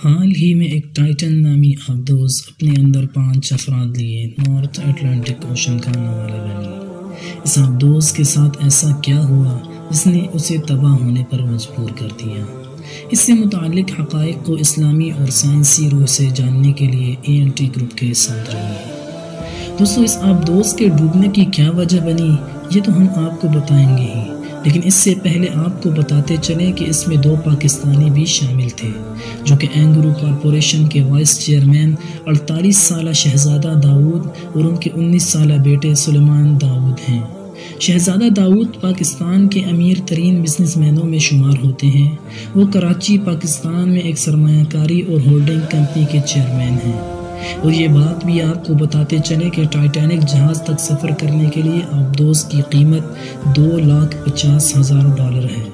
حال ہی میں ایک ٹائٹن نامی آبدوز اپنے اندر 5 افراد لیے نارتھ اٹلانٹک اوشن کا آنے والے بنی۔ اس آبدوز کے ساتھ ایسا کیا ہوا جس نے اسے تباہ ہونے پر مجبور کر دیا؟ اس سے متعلق حقائق کو اسلامی اور سائنسی روح سے جاننے کے لیے ANT گروپ کے ساتھ رہیے۔ دوستو، اس آبدوز کے ڈوبنے کی کیا وجہ بنی یہ تو ہم آپ کو بتائیں گے ہی، لیکن اس سے پہلے آپ کو بتاتے چلیں کہ اس میں 2 پاکستانی بھی شامل تھے جو کہ اینگرو کارپوریشن کے وائس چیئرمین 48 سالہ شہزادہ داؤد اور ان کے 19 سالہ بیٹے سلیمان داؤد ہیں۔ شہزادہ داؤد پاکستان کے امیر ترین بزنس مینوں میں شمار ہوتے ہیں۔ وہ کراچی پاکستان میں ایک سرمایہ کاری اور ہولڈنگ کمپنی کے چیئرمین ہیں۔ اور یہ بات بھی آپ کو بتاتے چلے کہ ٹائٹینک جہاز تک سفر کرنے کے لیے آبدوز کی قیمت $2,50,000 ہے،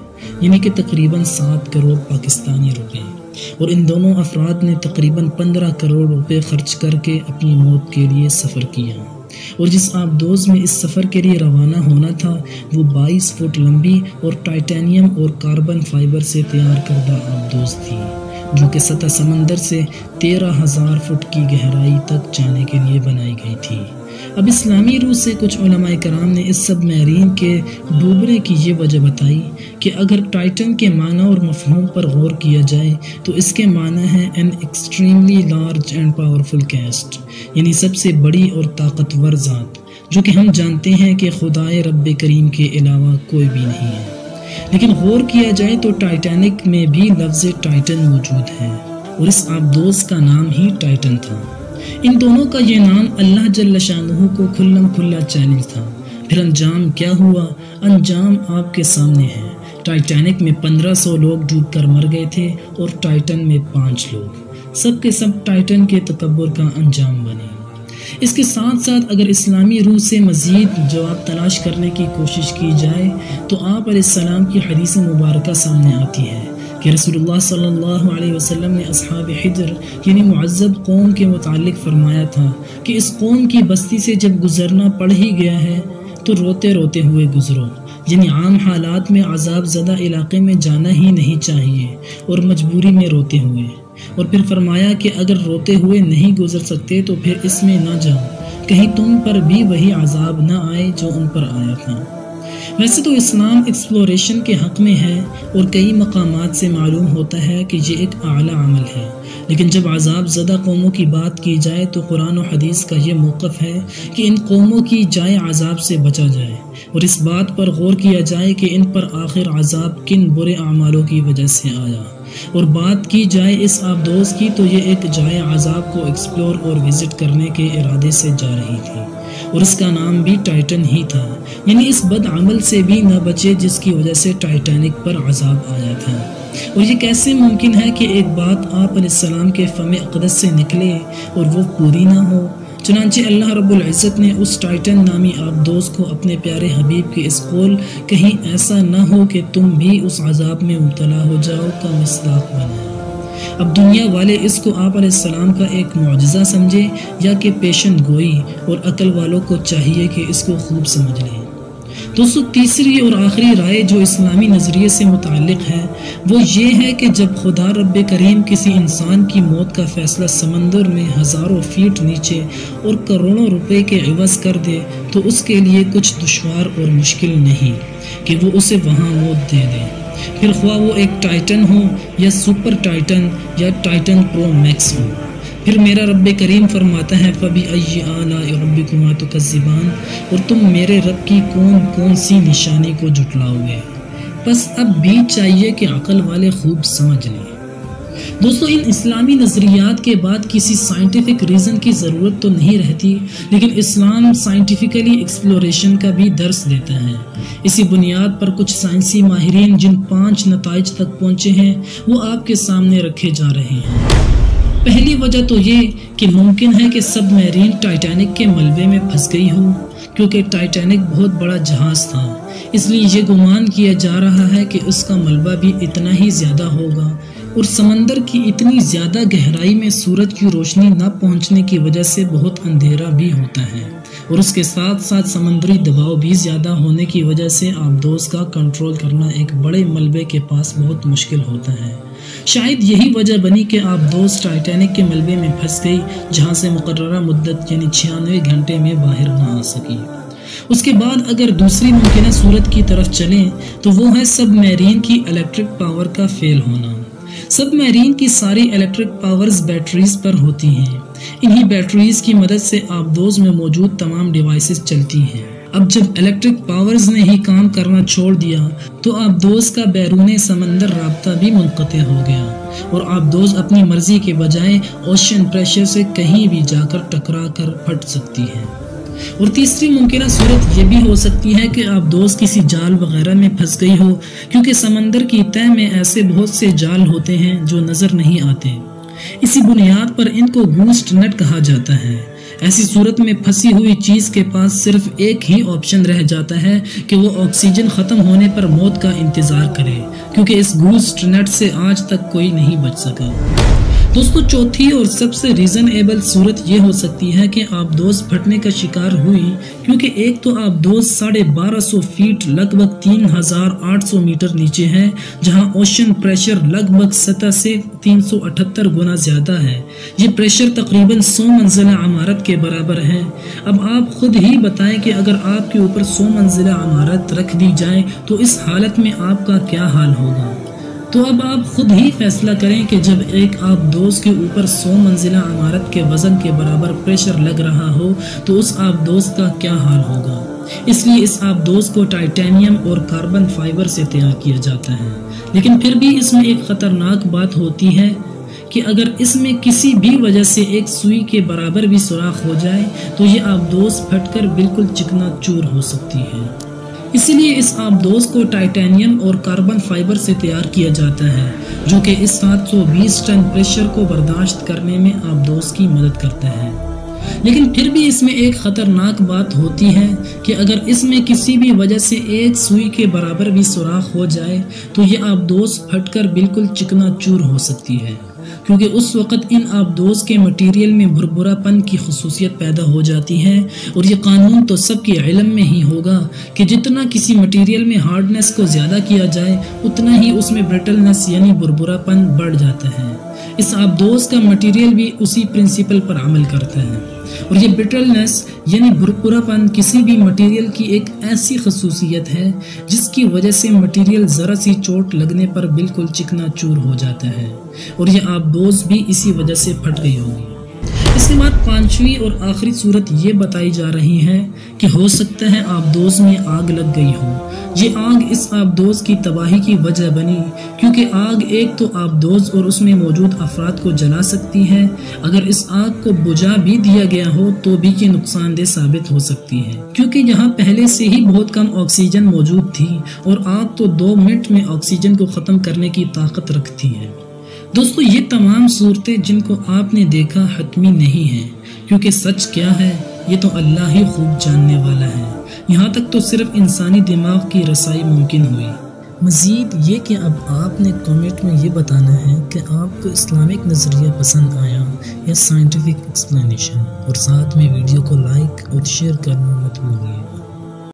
یعنی کہ تقریباً 7 کروڑ پاکستانی روپے، اور ان دونوں افراد نے تقریباً 15 کروڑ روپے خرچ کر کے اپنی موت کے لیے سفر کیا۔ اور جس آبدوز میں اس سفر کے لیے روانہ ہونا تھا وہ 22 فٹ لمبی اور ٹائٹینیم اور کاربن فائبر سے تیار کردہ آبدوز تھی جو کہ سطح سمندر سے 13,000 فٹ کی گہرائی تک جانے کے لیے بنائی گئی تھی۔ اب اسلامی روح سے کچھ علماء کرام نے اس سب میرین کے ڈوبنے کی یہ وجہ بتائی کہ اگر ٹائٹن کے معنی اور مفہوم پر غور کیا جائے تو اس کے معنی ہے an extremely large and powerful caste، یعنی سب سے بڑی اور طاقتور ذات، جو کہ ہم جانتے ہیں کہ خدائے رب کریم کے علاوہ کوئی بھی نہیں ہے۔ لیکن غور کیا جائے تو ٹائٹینک میں بھی لفظ ٹائٹن موجود ہے اور اس آبدوز کا نام ہی ٹائٹن تھا۔ ان دونوں کا یہ نام اللہ جل شانہ کو کھلم کھلا چیلنج تھا۔ پھر انجام کیا ہوا؟ انجام آپ کے سامنے ہے۔ ٹائٹینک میں 1500 لوگ ڈوب کر مر گئے تھے اور ٹائٹن میں 5 لوگ، سب کے سب ٹائٹن کے تکبر کا انجام بنے۔ اس کے ساتھ ساتھ اگر اسلامی روح سے مزید جواب تلاش کرنے کی کوشش کی جائے تو آپ علیہ السلام کی حدیث مبارکہ سامنے آتی ہے کہ رسول اللہ صلی اللہ علیہ وسلم نے اصحاب حجر یعنی معذب قوم کے متعلق فرمایا تھا کہ اس قوم کی بستی سے جب گزرنا پڑ ہی گیا ہے تو روتے روتے ہوئے گزرو، یعنی عام حالات میں عذاب زدہ علاقے میں جانا ہی نہیں چاہیے اور مجبوری میں روتے ہوئے، اور پھر فرمایا کہ اگر روتے ہوئے نہیں گزر سکتے تو پھر اس میں نہ جاؤ، کہیں تم پر بھی وہی عذاب نہ آئے جو ان پر آیا تھا۔ ویسے تو اسلام ایکسپلوریشن کے حق میں ہے اور کئی مقامات سے معلوم ہوتا ہے کہ یہ ایک اعلیٰ عمل ہے، لیکن جب عذاب زدہ قوموں کی بات کی جائے تو قرآن و حدیث کا یہ موقف ہے کہ ان قوموں کی جائے عذاب سے بچا جائے اور اس بات پر غور کیا جائے کہ ان پر آخر عذاب کن برے اعمالوں کی وجہ سے آیا۔ اور بات کی جائے اس آبدوز کی تو یہ ایک جائے عذاب کو ایکسپلور اور وزٹ کرنے کے ارادے سے جا رہی تھی اور اس کا نام بھی ٹائٹن ہی تھا، یعنی اس بد عمل سے بھی نہ بچے جس کی وجہ سے ٹائٹینک پر عذاب آیا تھا۔ اور یہ کیسے ممکن ہے کہ ایک بات آپ علیہ السلام کے فم اقدس سے نکلے اور وہ پوری نہ ہو؟ چنانچہ اللہ رب العزت نے اس ٹائٹن نامی آبدوز کو اپنے پیارے حبیب کے اس قول کہیں ایسا نہ ہو کہ تم بھی اس عذاب میں مبتلا ہو جاؤ کا مصداق بنایا۔ اب دنیا والے اس کو آپ علیہ السلام کا ایک معجزہ سمجھے یا کہ پیشن گوئی، اور عقل والوں کو چاہیے کہ اس کو خوب سمجھ لیں۔ دوستو، تیسری اور آخری رائے جو اسلامی نظریے سے متعلق ہے وہ یہ ہے کہ جب خدا رب کریم کسی انسان کی موت کا فیصلہ سمندر میں ہزاروں فیٹ نیچے اور کروڑوں روپے کے عوض کر دے تو اس کے لیے کچھ دشوار اور مشکل نہیں کہ وہ اسے وہاں موت دے دے، پھر خواہ وہ ایک ٹائٹن ہو یا سپر ٹائٹن یا ٹائٹن پرو میکس ہو۔ پھر میرا رب کریم فرماتا ہے فَبِأَيِّ آلَاءِ رَبِّكُمَا تُكَذِّبَانِ، اور تم میرے رب کی کون کون سی نشانی کو جھٹلاؤ گے؟ بس اب بھی چاہیے کہ عقل والے خوب سمجھ لیں۔ دوستو، ان اسلامی نظریات کے بعد کسی سائنٹیفک ریزن کی ضرورت تو نہیں رہتی، لیکن اسلام سائنٹیفکلی ایکسپلوریشن کا بھی درس دیتا ہے۔ اسی بنیاد پر کچھ سائنسی ماہرین جن 5 نتائج تک پہنچے ہیں وہ آپ کے سامنے رکھے جا رہے ہیں۔ پہلی وجہ تو یہ کہ ممکن ہے کہ سب میرین ٹائٹینک کے ملبے میں پھنس گئی ہو، کیونکہ ٹائٹینک بہت بڑا جہاز تھا، اس لیے یہ گمان کیا جا رہا ہے کہ اس کا ملبہ بھی اتنا ہی زیادہ ہوگا اور سمندر کی اتنی زیادہ گہرائی میں سورج کی روشنی نہ پہنچنے کی وجہ سے بہت اندھیرا بھی ہوتا ہے، اور اس کے ساتھ ساتھ سمندری دباؤ بھی زیادہ ہونے کی وجہ سے آبدوز کا کنٹرول کرنا ایک بڑے ملبے کے پاس بہت مشکل ہوتا ہے۔ شاید یہی وجہ بنی کہ آبدوز ٹائٹینک کے ملبے میں پھنس گئی، جہاں سے مقررہ مدت یعنی 96 گھنٹے میں باہر نہ آ سکی۔ اس کے بعد اگر دوسری ممکنہ صورت کی طرف چلیں تو وہ ہے سب میرین کی الیکٹرک پاور کا فیل ہونا۔ سب میرین کی ساری الیکٹرک پاورز بیٹریز پر ہوتی ہیں۔ انہی بیٹریز کی مدد سے آبدوز میں موجود تمام ڈیوائسز چلتی ہیں۔ اب جب الیکٹرک پاورز نے ہی کام کرنا چھوڑ دیا تو آبدوز کا بیرون سمندر رابطہ بھی منقطع ہو گیا، اور آبدوز اپنی مرضی کے بجائے اوشین پریشر سے کہیں بھی جا کر ٹکرا کر پھٹ سکتی ہے۔ اور تیسری ممکنہ صورت یہ بھی ہو سکتی ہے کہ آبدوز کسی جال وغیرہ میں پھنس گئی ہو، کیونکہ سمندر کی تہہ میں ایسے بہت سے جال ہوتے ہیں جو نظر نہیں آتے۔ اسی بنیاد پر ان کو گوسٹ نیٹ کہا جاتا ہے۔ ایسی صورت میں پھنسی ہوئی چیز کے پاس صرف ایک ہی آپشن رہ جاتا ہے کہ وہ آکسیجن ختم ہونے پر موت کا انتظار کرے، کیونکہ اس گوسٹ نیٹ سے آج تک کوئی نہیں بچ سکا۔ دوستو، چوتھی اور سب سے ریزنیبل صورت یہ ہو سکتی ہے کہ آبدوز پھٹنے کا شکار ہوئی، کیونکہ ایک تو آبدوز 1250 فیٹ لگ بھگ 3800 میٹر نیچے ہے، جہاں اوشن پریشر لگ بھگ سطح سے 378 گنا زیادہ ہے۔ یہ پریشر تقریباً 100 منزلہ عمارت کے برابر ہے۔ اب آپ خود ہی بتائیں کہ اگر آپ کے اوپر 100 منزلہ عمارت رکھ دی جائے تو اس حالت میں آپ کا کیا حال ہوگا؟ تو اب آپ خود ہی فیصلہ کریں کہ جب ایک آبدوز کے اوپر 100 منزلہ عمارت کے وزن کے برابر پریشر لگ رہا ہو تو اس آبدوز کا کیا حال ہوگا۔ اس لیے اس آبدوز کو ٹائٹینیم اور کاربن فائبر سے تیار کیا جاتا ہے، لیکن پھر بھی اس میں ایک خطرناک بات ہوتی ہے کہ اگر اس میں کسی بھی وجہ سے ایک سوئی کے برابر بھی سوراخ ہو جائے تو یہ آبدوز پھٹ کر بالکل چکنا چور ہو سکتی ہے۔ اسی لیے اس آبدوز کو ٹائٹینیم اور کاربن فائبر سے تیار کیا جاتا ہے، جو کہ اس 720 ٹن پریشر کو برداشت کرنے میں آبدوز کی مدد کرتا ہے۔ لیکن پھر بھی اس میں ایک خطرناک بات ہوتی ہے کہ اگر اس میں کسی بھی وجہ سے ایک سوئی کے برابر بھی سوراخ ہو جائے تو یہ آبدوز پھٹ کر بالکل چکنا چور ہو سکتی ہے، کیونکہ اس وقت ان آبدوز کے مٹیریل میں بھربھرا پن کی خصوصیت پیدا ہو جاتی ہے، اور یہ قانون تو سب کے علم میں ہی ہوگا کہ جتنا کسی مٹیریل میں ہارڈنس کو زیادہ کیا جائے اتنا ہی اس میں برٹلنس یعنی بھربھرا پن بڑھ جاتا ہے۔ اس آبدوز کا مٹیریل بھی اسی پرنسپل پر عمل کرتا ہے، اور یہ برٹلنس یعنی بھربھرا پن کسی بھی مٹیریل کی ایک ایسی خصوصیت ہے جس کی وجہ سے مٹیریل ذرا سی چوٹ لگنے پر بالکل چکنا چور ہو جاتا ہے، اور یہ آبدوز بھی اسی وجہ سے پھٹ گئی ہوگی۔ اس کے بعد پانچویں اور آخری صورت یہ بتائی جا رہی ہے کہ ہو سکتا ہے آبدوز میں آگ لگ گئی ہو۔ یہ آگ اس آبدوز کی تباہی کی وجہ بنی، کیونکہ آگ ایک تو آبدوز اور اس میں موجود افراد کو جلا سکتی ہے، اگر اس آگ کو بجھا بھی دیا گیا ہو تو بھی یہ نقصان دہ ثابت ہو سکتی ہے، کیونکہ یہاں پہلے سے ہی بہت کم آکسیجن موجود تھی، اور آگ تو 2 منٹ میں آکسیجن کو ختم کرنے کی طاقت رکھتی ہے۔ دوستو، یہ تمام صورتیں جن کو آپ نے دیکھا حتمی نہیں ہیں، کیونکہ سچ کیا ہے یہ تو اللہ ہی خوب جاننے والا ہے۔ یہاں تک تو صرف انسانی دماغ کی رسائی ممکن ہوئی۔ مزید یہ کہ اب آپ نے کامنٹ میں یہ بتانا ہے کہ آپ کو اسلامک نظریہ پسند آیا یا سائنٹیفک ایکسپلینیشن، اور ساتھ میں ویڈیو کو لائک اور شیئر کرنا مت بھولیے۔